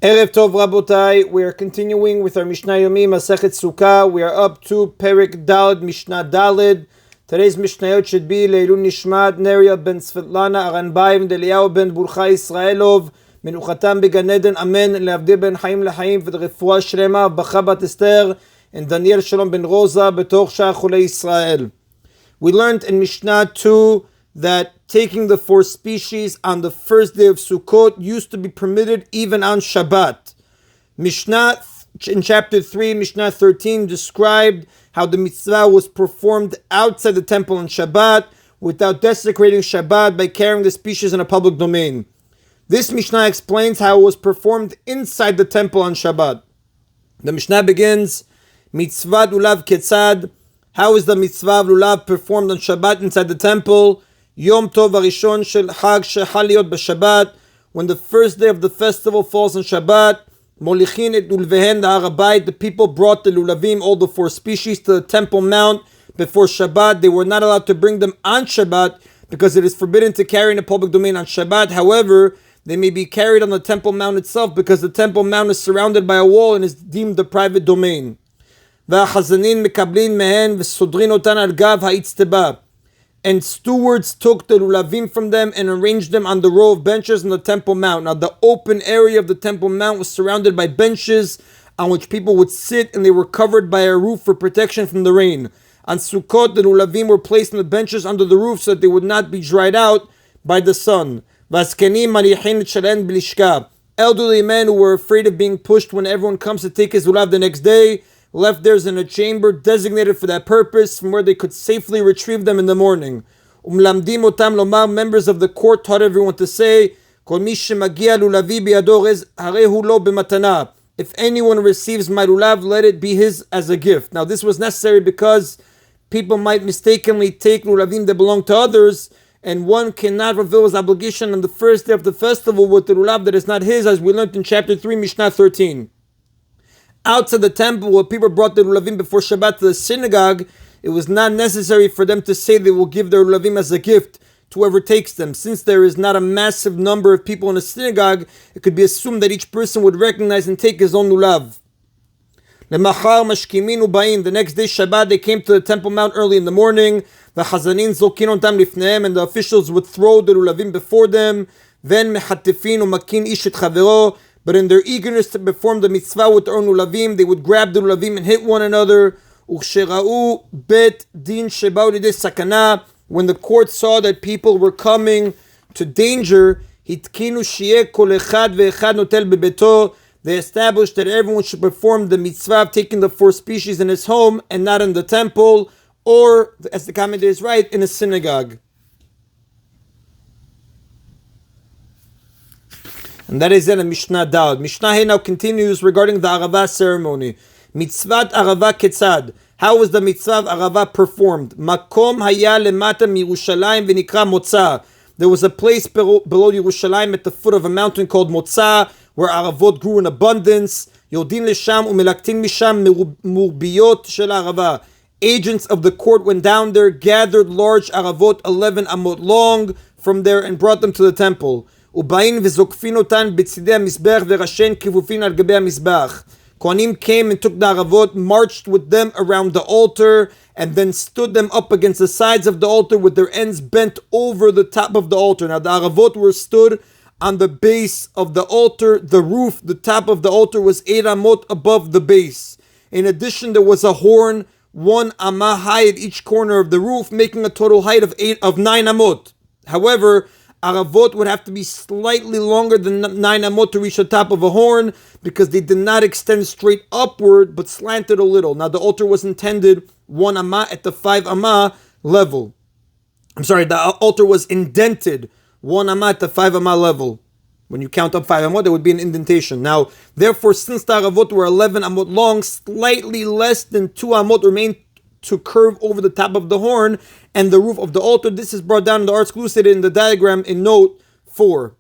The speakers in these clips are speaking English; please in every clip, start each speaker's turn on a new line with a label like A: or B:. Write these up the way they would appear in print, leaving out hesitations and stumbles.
A: Erev Tov Rabotai, we are continuing with our Mishnah Yomi, Masechet Sukkah. We are up to Perek Daled, Mishnah Daled. Today's Mishnayot should be Leilun Nishmat, Neria ben Svetlana, Aranbaim, Deliyahu ben Burcha Israelov, Menuchatam beGan Eden, Amen, Leavdi ben Chaim Lechaim, V'Refuah Shlema, Bacha bat Esther, and Daniel Shalom ben Rosa, Betoch Shah Chulei Israel. We learned in Mishnah 2 that taking the 4 species on the first day of Sukkot used to be permitted even on Shabbat. Mishnah in chapter 3, Mishnah 13 described how the mitzvah was performed outside the temple on Shabbat without desecrating Shabbat by carrying the species in a public domain. This Mishnah explains how it was performed inside the temple on Shabbat. The Mishnah begins, Mitzvah Lulav Ketzad. How is the mitzvah of Lulav performed on Shabbat inside the temple? Yom Tov Arishon Shel Chag Shechal Liot B'Shabbat. When the first day of the festival falls on Shabbat, Molichin et Ulvehen Harabayit. The people brought the Lulavim, all the 4 species, to the Temple Mount before Shabbat. They were not allowed to bring them on Shabbat because it is forbidden to carry in a public domain on Shabbat. However, they may be carried on the Temple Mount itself because the Temple Mount is surrounded by a wall and is deemed the private domain. V'achazanin mekablin mehen v'sodrin otan al gav ha'itzteba. And stewards took the lulavim from them and arranged them on the row of benches on the Temple Mount. Now, the open area of the Temple Mount was surrounded by benches on which people would sit, and they were covered by a roof for protection from the rain. On Sukkot, the lulavim were placed on the benches under the roof so that they would not be dried out by the sun. Elderly men who were afraid of being pushed when everyone comes to take his lulav the next day left theirs in a chamber designated for that purpose, from where they could safely retrieve them in the morning. Members of the court taught everyone to say, if anyone receives my lulav, let it be his as a gift. Now, this was necessary because people might mistakenly take lulavim that belong to others, and one cannot fulfill his obligation on the first day of the festival with the lulav that is not his, as we learned in chapter 3, Mishnah 13. Outside the temple, where people brought the lulavim before Shabbat to the synagogue, it was not necessary for them to say they will give their lulavim as a gift to whoever takes them. Since there is not a massive number of people in a synagogue, it could be assumed that each person would recognize and take his own lulav. The next day, Shabbat, they came to the Temple Mount early in the morning. And the officials would throw the lulavim before them. But in their eagerness to perform the mitzvah with their own lulavim, they would grab the lulavim and hit one another. When the court saw that people were coming to danger, they established that everyone should perform the mitzvah of taking the 4 species in his home and not in the temple, or, as the commentators write, in a synagogue. And that is in a Mishnah Daled. Mishnah He now continues regarding the Aravah ceremony. Mitzvat Aravah Ketzad. How was the mitzvah of Aravah performed? Makom haya lemata miYerushalayim v'nikra Motza. There was a place below Yerushalayim at the foot of a mountain called Motza, where Aravot grew in abundance. Yodin lesham umelaktin misham murbiyot shel Aravah. Agents of the court went down there, gathered large Aravot 11 amot long from there, and brought them to the temple. Kohanim came and took the Aravot, marched with them around the altar, and then stood them up against the sides of the altar with their ends bent over the top of the altar. Now the Aravot were stood on the base of the altar. The roof, the top of the altar, was 8 amot above the base. In addition, there was a horn 1 amah high at each corner of the roof, making a total height of 9 amot. However, Aravot would have to be slightly longer than 9 amot to reach the top of a horn, because they did not extend straight upward but slanted a little. Now the altar was intended 1 amah at the 5 amah level. The altar was indented 1 amah at the 5 amah level. When you count up 5 amot, there would be an indentation. Now, therefore, since the Aravot were 11 amot long, slightly less than 2 amot remained to curve over the top of the horn and the roof of the altar. This is brought down in the arts elucidated in the diagram in note 4.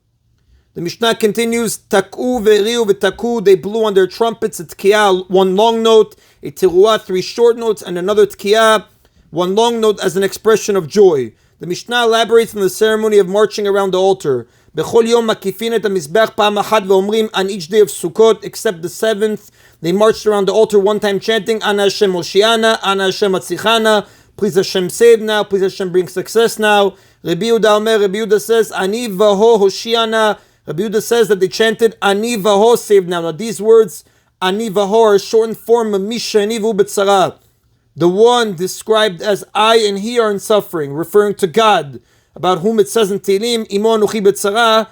A: The Mishnah continues, Tak'u ve'riu v'tak'u, they blew on their trumpets, a tkiyah, 1 long note, a tiruah, 3 short notes, and another tkiyah, 1 long note as an expression of joy. The Mishnah elaborates on the ceremony of marching around the altar. בכל יום מקיפין את המזבח פעם אחת ואומרים on each day of Sukkot except the 7th. They marched around the altar one time chanting Ana Hashem Moshiana, Ana Hashem Atzichana, please Hashem save now, please Hashem bring success now. Rabbi Yehuda says Ani Vaho Hoshiana. Rabbi Yehuda says that they chanted Ani Vaho save now. Now these words Ani Vaho are a shortened form of Mishna B'tzara. The one described as I and he are in suffering, referring to God, about whom it says in Tehillim, Imo Anuchi B'tzara,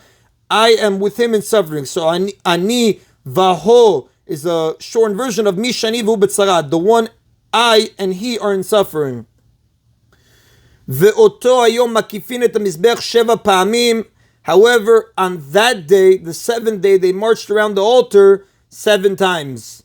A: I am with him in suffering. So Ani Vaho is a shortened version of Mishna B'tzara, the one I and he are in suffering. Ve'oto hayom makifin et hamizbech sheva pa'amim. However, on that day, the 7th day, they marched around the altar 7 times.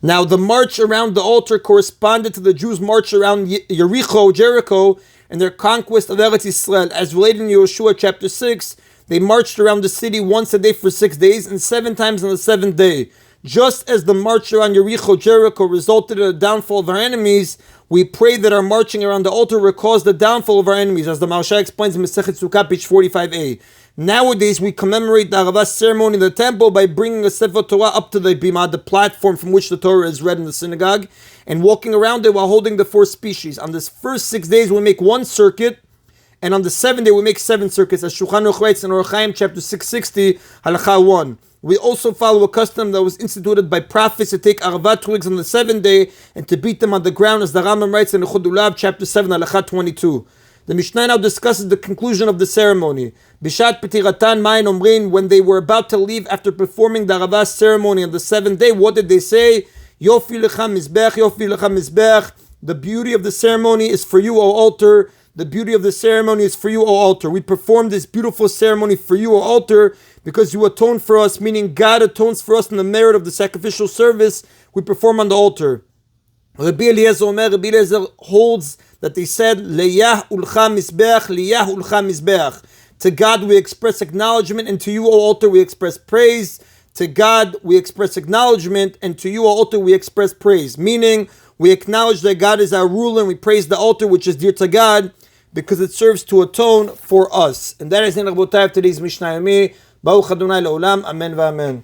A: Now, the march around the altar corresponded to the Jews' march around Jericho, and their conquest of Eretz Yisrael. As related in Yeshua chapter 6, they marched around the city once a day for 6 days, and 7 times on the 7th day. Just as the march around Jericho resulted in the downfall of our enemies, we pray that our marching around the altar will cause the downfall of our enemies, as the Maharsha explains in Masechet Sukkah, page 45a. Nowadays, we commemorate the Aravah ceremony in the temple by bringing a Sefer Torah up to the bimah, the platform from which the Torah is read in the synagogue, and walking around it while holding the 4 species. On this first 6 days, we make 1 circuit, and on the 7th day, we make 7 circuits, as Shulchan Aruch writes in Orach Chaim, chapter 660, Halacha 1. We also follow a custom that was instituted by prophets to take Aravah twigs on the 7th day and to beat them on the ground, as the Rambam writes in Echad Ulav, chapter 7, Halacha 22. The Mishnah now discusses the conclusion of the ceremony. Bishat Petiratan Mayin Omrin, when they were about to leave after performing the Aravah ceremony on the 7th day, what did they say? Yofi lecha mizbech, Yofi lecha mizbech. The beauty of the ceremony is for you, O altar. The beauty of the ceremony is for you, O altar. We perform this beautiful ceremony for you, O altar, because you atone for us, meaning God atones for us in the merit of the sacrificial service we perform on the altar. Rabbi Eliezer holds that they said, Leyah ulcha mizbeach, Leyah ulcha mizbeach. To God we express acknowledgement, and to you, O altar, we express praise. To God we express acknowledgement, and to you, O altar, we express praise. Meaning, we acknowledge that God is our ruler, and we praise the altar, which is dear to God, because it serves to atone for us. And that is in Rabotai of today's Mishnah Yomi. Baruch Adonai Le'olam. Amen v'amen.